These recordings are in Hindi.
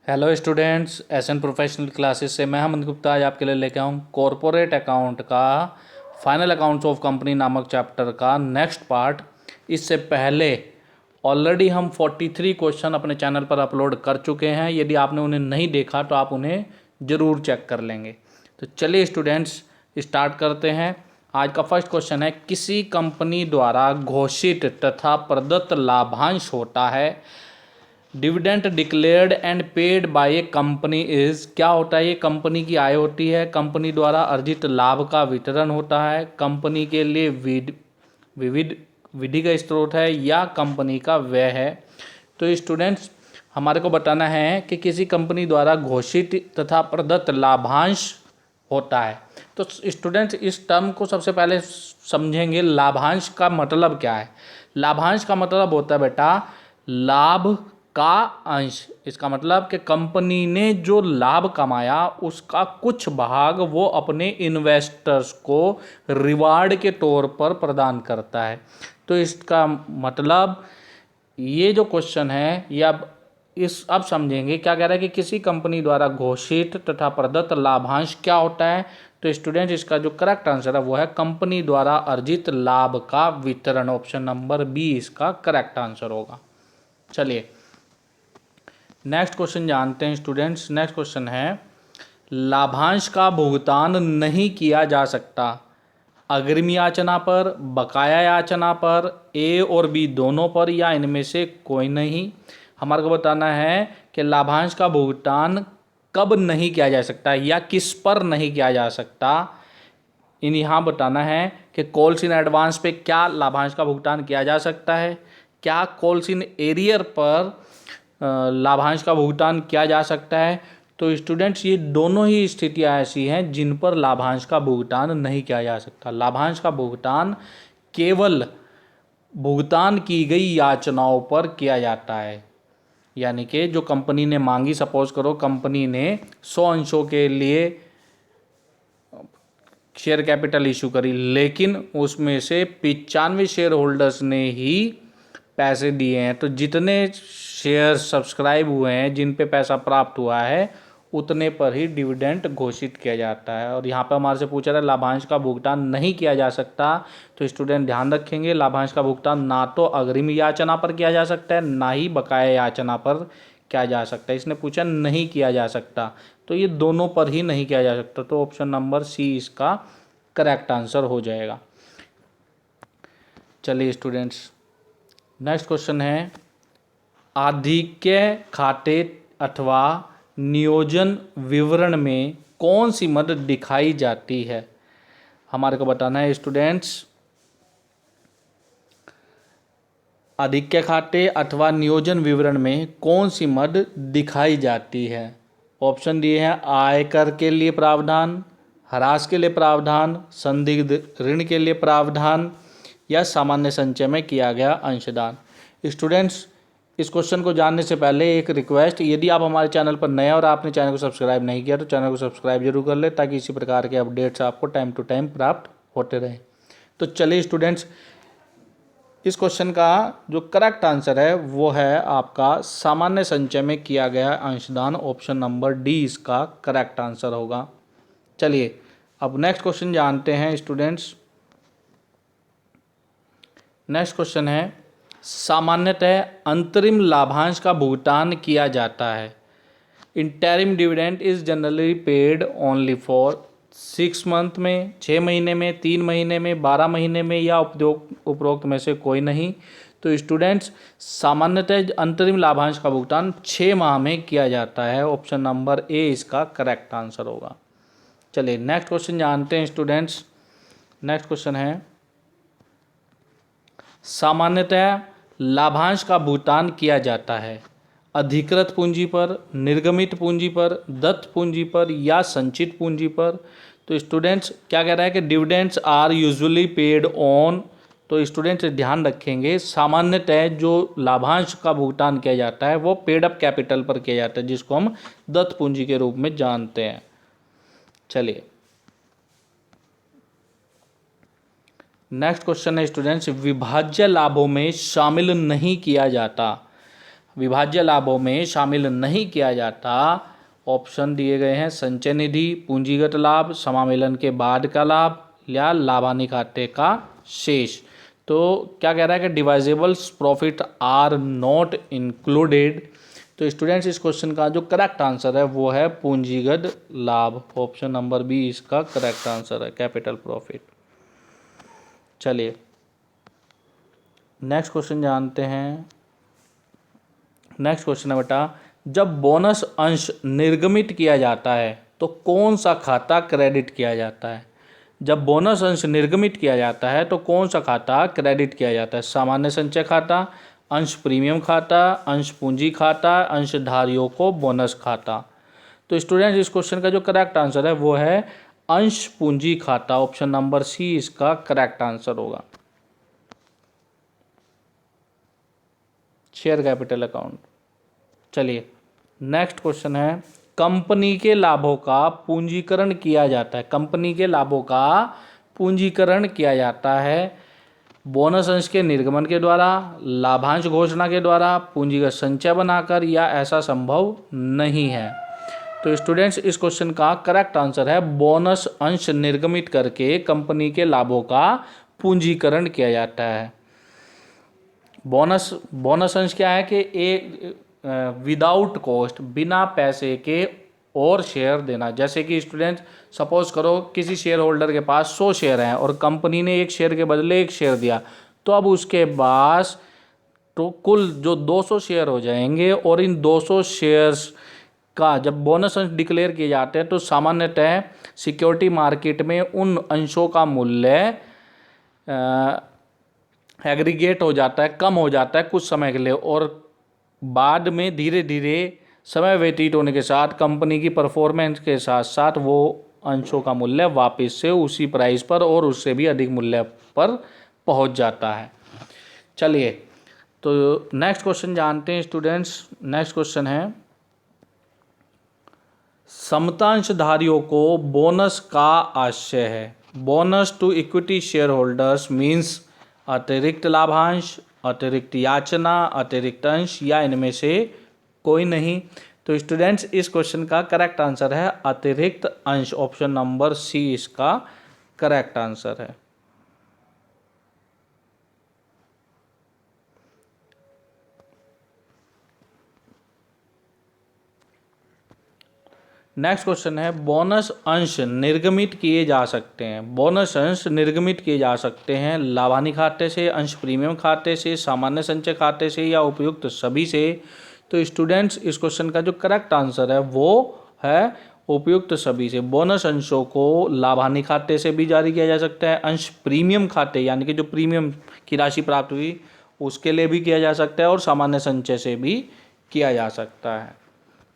Hello students, SN professional classes से मैं हेमंत गुप्ता आज आपके लिए लेके आऊँ कॉरपोरेट अकाउंट का फाइनल अकाउंट्स ऑफ कंपनी नामक चैप्टर का नेक्स्ट पार्ट। इससे पहले ऑलरेडी हम 43 क्वेश्चन अपने चैनल पर अपलोड कर चुके हैं। यदि आपने उन्हें नहीं देखा तो आप उन्हें ज़रूर चेक कर लेंगे। तो चलिए स्टूडेंट्स स्टार्ट करते हैं। आज का फर्स्ट क्वेश्चन है, किसी कंपनी द्वारा घोषित तथा प्रदत्त लाभांश होता है। Dividend declared and paid by A company is, क्या होता है? ये कंपनी की आय होती है, कंपनी द्वारा अर्जित लाभ का वितरण होता है, कंपनी के लिए विविध विधि का स्रोत है या कंपनी का व्यय है। तो स्टूडेंट्स हमारे को बताना है कि किसी कंपनी द्वारा घोषित तथा प्रदत्त लाभांश होता है। तो स्टूडेंट्स इस टर्म को सबसे पहले समझेंगे। लाभांश का मतलब क्या है? लाभांश का मतलब होता है बेटा लाभ का अंश। इसका मतलब कि कंपनी ने जो लाभ कमाया उसका कुछ भाग वो अपने इन्वेस्टर्स को रिवार्ड के तौर पर प्रदान करता है। तो इसका मतलब ये जो क्वेश्चन है ये अब समझेंगे क्या कह रहा है कि किसी कंपनी द्वारा घोषित तथा प्रदत्त लाभांश क्या होता है। तो स्टूडेंट इसका जो करेक्ट आंसर है वो है कंपनी द्वारा अर्जित लाभ का वितरण। ऑप्शन नंबर बी इसका करेक्ट आंसर होगा। चलिए नेक्स्ट क्वेश्चन जानते हैं स्टूडेंट्स। नेक्स्ट क्वेश्चन है, लाभांश का भुगतान नहीं किया जा सकता अग्रिम याचना पर, बकाया याचना पर, ए और बी दोनों पर, या इनमें से कोई नहीं। हमारे को बताना है कि लाभांश का भुगतान कब नहीं किया जा सकता या किस पर नहीं किया जा सकता। इन यहाँ बताना है कि कॉल्स इन एडवांस पे क्या लाभांश का भुगतान किया जा सकता है, क्या कॉल्स इन एरियर पर लाभांश का भुगतान किया जा सकता है। तो स्टूडेंट्स ये दोनों ही स्थितियां ऐसी हैं जिन पर लाभांश का भुगतान नहीं किया जा सकता। लाभांश का भुगतान केवल भुगतान की गई याचनाओं पर किया जाता है। यानी कि जो कंपनी ने मांगी, सपोज करो कंपनी ने 100 अंशों के लिए शेयर कैपिटल इशू करी, लेकिन उसमें से 95 शेयर होल्डर्स ने ही पैसे दिए हैं, तो जितने शेयर सब्सक्राइब हुए हैं, जिन पे पैसा प्राप्त हुआ है, उतने पर ही डिविडेंड घोषित किया जाता है। और यहाँ पर हमारे से पूछा रहा है लाभांश का भुगतान नहीं किया जा सकता। तो स्टूडेंट ध्यान रखेंगे लाभांश का भुगतान ना तो अग्रिम याचना पर किया जा सकता है ना ही बकाया याचना पर किया जा सकता है। इसने पूछा नहीं किया जा सकता, तो ये दोनों पर ही नहीं किया जा सकता। तो ऑप्शन नंबर सी इसका करेक्ट आंसर हो जाएगा। चलिए स्टूडेंट्स नेक्स्ट क्वेश्चन है, आधिक्य खाते अथवा नियोजन विवरण में कौन सी मद दिखाई जाती है। हमारे को बताना है स्टूडेंट्स, आधिक्य खाते अथवा नियोजन विवरण में कौन सी मद दिखाई जाती है। ऑप्शन दिए हैं आयकर के लिए प्रावधान, ह्रास के लिए प्रावधान, संदिग्ध ऋण के लिए प्रावधान, या सामान्य संचय में किया गया अंशदान। स्टूडेंट्स इस क्वेश्चन को जानने से पहले एक रिक्वेस्ट, यदि आप हमारे चैनल पर नए और आपने चैनल को सब्सक्राइब नहीं किया तो चैनल को सब्सक्राइब जरूर कर ले, ताकि इसी प्रकार के अपडेट्स आपको टाइम टू टाइम प्राप्त होते रहें। तो चलिए स्टूडेंट्स इस क्वेश्चन का जो करेक्ट आंसर है वो है आपका सामान्य संचय में किया गया अंशदान। ऑप्शन नंबर डी इसका करेक्ट आंसर होगा। चलिए अब नेक्स्ट क्वेश्चन जानते हैं स्टूडेंट्स। नेक्स्ट क्वेश्चन है, सामान्यतः अंतरिम लाभांश का भुगतान किया जाता है। Interim dividend is generally paid only for 6 month में, 6 महीने में, 3 महीने में, 12 महीने में, या उपरोक्त में से कोई नहीं। तो स्टूडेंट्स सामान्यतः अंतरिम लाभांश का भुगतान 6 माह में किया जाता है। ऑप्शन नंबर ए इसका करेक्ट आंसर होगा। चलिए नेक्स्ट क्वेश्चन जानते हैं स्टूडेंट्स। नेक्स्ट क्वेश्चन है, सामान्यतः लाभांश का भुगतान किया जाता है अधिकृत पूंजी पर, निर्गमित पूंजी पर, दत्त पूंजी पर, या संचित पूंजी पर। तो स्टूडेंट्स क्या कह रहा है कि dividends are usually paid on. तो स्टूडेंट्स ध्यान रखेंगे सामान्यतः जो लाभांश का भुगतान किया जाता है वो पेड अप कैपिटल पर किया जाता है, जिसको हम दत्त पूंजी के रूप में जानते हैं। चलिए नेक्स्ट क्वेश्चन है स्टूडेंट्स, विभाज्य लाभों में शामिल नहीं किया जाता। विभाज्य लाभों में शामिल नहीं किया जाता। ऑप्शन दिए गए हैं संचय निधि, पूंजीगत लाभ, समामेलन के बाद का लाभ या लाभानी खाते का शेष। तो क्या कह रहा है कि डिवाइजेबल्स प्रॉफिट आर नॉट इंक्लूडेड। तो स्टूडेंट्स इस क्वेश्चन का जो करेक्ट आंसर है वो है पूंजीगत लाभ। ऑप्शन नंबर बी इसका करेक्ट आंसर है, कैपिटल प्रॉफिट। चलिए नेक्स्ट क्वेश्चन जानते हैं। नेक्स्ट क्वेश्चन है बेटा, जब बोनस अंश निर्गमित किया जाता है तो कौन सा खाता क्रेडिट किया जाता है? जब बोनस अंश निर्गमित किया जाता है तो कौन सा खाता क्रेडिट किया जाता है? सामान्य संचय खाता, अंश प्रीमियम खाता, अंश पूंजी खाता, अंशधारियों को बोनस खाता। तो स्टूडेंट इस क्वेश्चन का जो करेक्ट आंसर है वो है अंश पूंजी खाता। ऑप्शन नंबर सी इसका करेक्ट आंसर होगा, शेयर कैपिटल अकाउंट। चलिए नेक्स्ट क्वेश्चन है, कंपनी के लाभों का पूंजीकरण किया जाता है। कंपनी के लाभों का पूंजीकरण किया जाता है बोनस अंश के निर्गमन के द्वारा, लाभांश घोषणा के द्वारा, पूंजीगत संचय बनाकर, या ऐसा संभव नहीं है। तो स्टूडेंट्स इस क्वेश्चन का करेक्ट आंसर है बोनस अंश निर्गमित करके कंपनी के लाभों का पूंजीकरण किया जाता है। बोनस अंश क्या है कि एक विदाउट कॉस्ट, बिना पैसे के और शेयर देना। जैसे कि स्टूडेंट सपोज करो किसी शेयर होल्डर के पास 100 शेयर हैं और कंपनी ने एक शेयर के बदले एक शेयर दिया, तो अब उसके पास तो कुल जो 200 शेयर हो जाएंगे। और इन 200 शेयर्स का जब बोनस अंश डिक्लेयर किए जाते हैं तो सामान्यतः सिक्योरिटी मार्केट में उन अंशों का मूल्य एग्रीगेट हो जाता है, कम हो जाता है कुछ समय के लिए, और बाद में धीरे धीरे समय व्यतीत होने के साथ कंपनी की परफॉर्मेंस के साथ साथ वो अंशों का मूल्य वापस से उसी प्राइस पर और उससे भी अधिक मूल्य पर पहुंच जाता है। चलिए तो नेक्स्ट क्वेश्चन जानते हैं स्टूडेंट्स। नेक्स्ट क्वेश्चन है, समतांशधारियों को बोनस का आशय है। Bonus to equity shareholders means अतिरिक्त लाभांश, अतिरिक्त याचना, अतिरिक्त अंश, या इनमें से कोई नहीं। तो स्टूडेंट्स इस क्वेश्चन का करेक्ट आंसर है अतिरिक्त अंश। ऑप्शन नंबर सी इसका करेक्ट आंसर है। नेक्स्ट क्वेश्चन है, बोनस अंश निर्गमित किए जा सकते हैं। बोनस अंश निर्गमित किए जा सकते हैं लाभानी खाते से, अंश प्रीमियम खाते से, सामान्य संचय खाते से, या उपयुक्त सभी से। तो स्टूडेंट्स इस क्वेश्चन का जो करेक्ट आंसर है वो है उपयुक्त सभी से। बोनस अंशों को लाभानी खाते से भी जारी किया जा सकता है, अंश प्रीमियम खाते यानी कि जो प्रीमियम की राशि प्राप्त हुई उसके लिए भी किया जा सकता है, और सामान्य संचय से भी किया जा सकता है।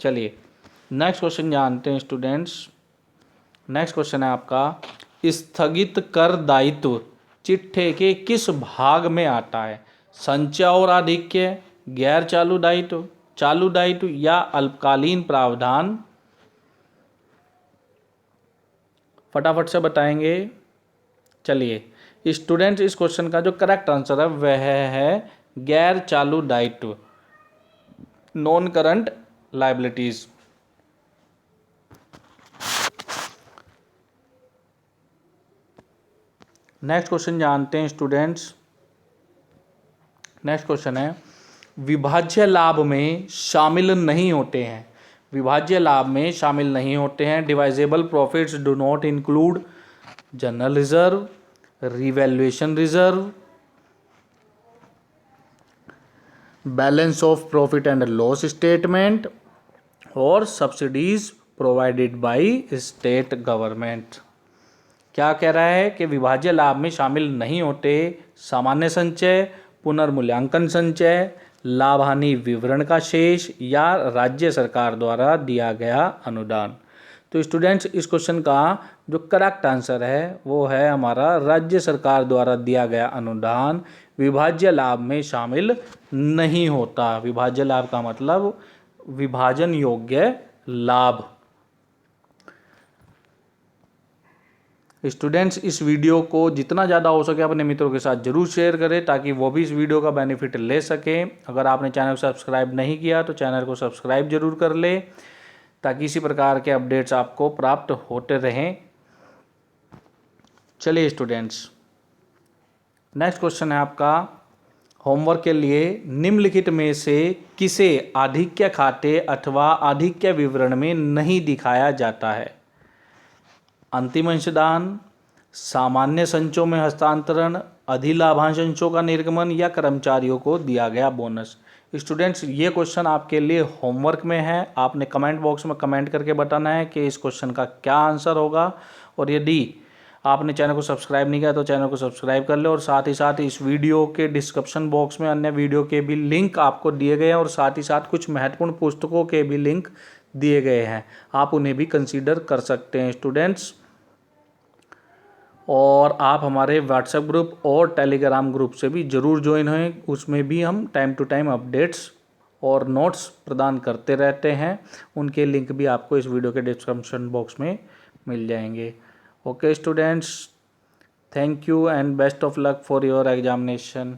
चलिए नेक्स्ट क्वेश्चन जानते हैं स्टूडेंट्स। नेक्स्ट क्वेश्चन है आपका, स्थगित कर दायित्व चिट्ठे के किस भाग में आता है? संचय और आधिक्य, गैर चालू दायित्व, चालू दायित्व, या अल्पकालीन प्रावधान? फटाफट से बताएंगे। चलिए स्टूडेंट्स इस क्वेश्चन का जो करेक्ट आंसर है वह है गैर चालू दायित्व, non current liabilities. Next question जानते हैं स्टूडेंट्स। नेक्स्ट क्वेश्चन है, विभाज्य लाभ में शामिल नहीं होते हैं। विभाज्य लाभ में शामिल नहीं होते हैं। Divisible profits do not include general reserve, revaluation reserve, balance of profit and loss statement, और subsidies provided by state government. क्या कह रहा है कि विभाज्य लाभ में शामिल नहीं होते सामान्य संचय, पुनर्मूल्यांकन संचय, लाभ हानि विवरण का शेष, या राज्य सरकार द्वारा दिया गया अनुदान। तो स्टूडेंट्स इस क्वेश्चन का जो करेक्ट आंसर है वो है हमारा राज्य सरकार द्वारा दिया गया अनुदान विभाज्य लाभ में शामिल नहीं होता। विभाज्य लाभ का मतलब विभाजन योग्य लाभ। स्टूडेंट्स, इस वीडियो को जितना ज़्यादा हो सके अपने मित्रों के साथ ज़रूर शेयर करें ताकि वो भी इस वीडियो का बेनिफिट ले सकें। अगर आपने चैनल को सब्सक्राइब नहीं किया तो चैनल को सब्सक्राइब जरूर कर ले ताकि इसी प्रकार के अपडेट्स आपको प्राप्त होते रहें। चलिए स्टूडेंट्स, नेक्स्ट क्वेश्चन है आपका होमवर्क के लिए, निम्नलिखित में से किसे आधिक्य खाते अथवा आधिक्य विवरण में नहीं दिखाया जाता है? अंतिम अंशदान, सामान्य संचों में हस्तांतरण, अधिलाभांश अंशों का निर्गमन या कर्मचारियों को दिया गया बोनस। स्टूडेंट्स, ये क्वेश्चन आपके लिए होमवर्क में है। आपने कमेंट बॉक्स में कमेंट करके बताना है कि इस क्वेश्चन का क्या आंसर होगा। और यदि आपने चैनल को सब्सक्राइब नहीं किया तो चैनल को सब्सक्राइब कर ले और साथ ही साथ इस वीडियो के डिस्क्रिप्शन बॉक्स में अन्य वीडियो के भी लिंक आपको दिए गए हैं और साथ ही साथ कुछ महत्वपूर्ण पुस्तकों के भी लिंक दिए गए हैं, आप उन्हें भी कंसीडर कर सकते हैं स्टूडेंट्स। और आप हमारे व्हाट्सएप ग्रुप और टेलीग्राम ग्रुप से भी ज़रूर ज्वाइन हों, उसमें भी हम टाइम टू टाइम अपडेट्स और नोट्स प्रदान करते रहते हैं। उनके लिंक भी आपको इस वीडियो के डिस्क्रिप्शन बॉक्स में मिल जाएंगे। Okay students, thank you and best of luck for your examination.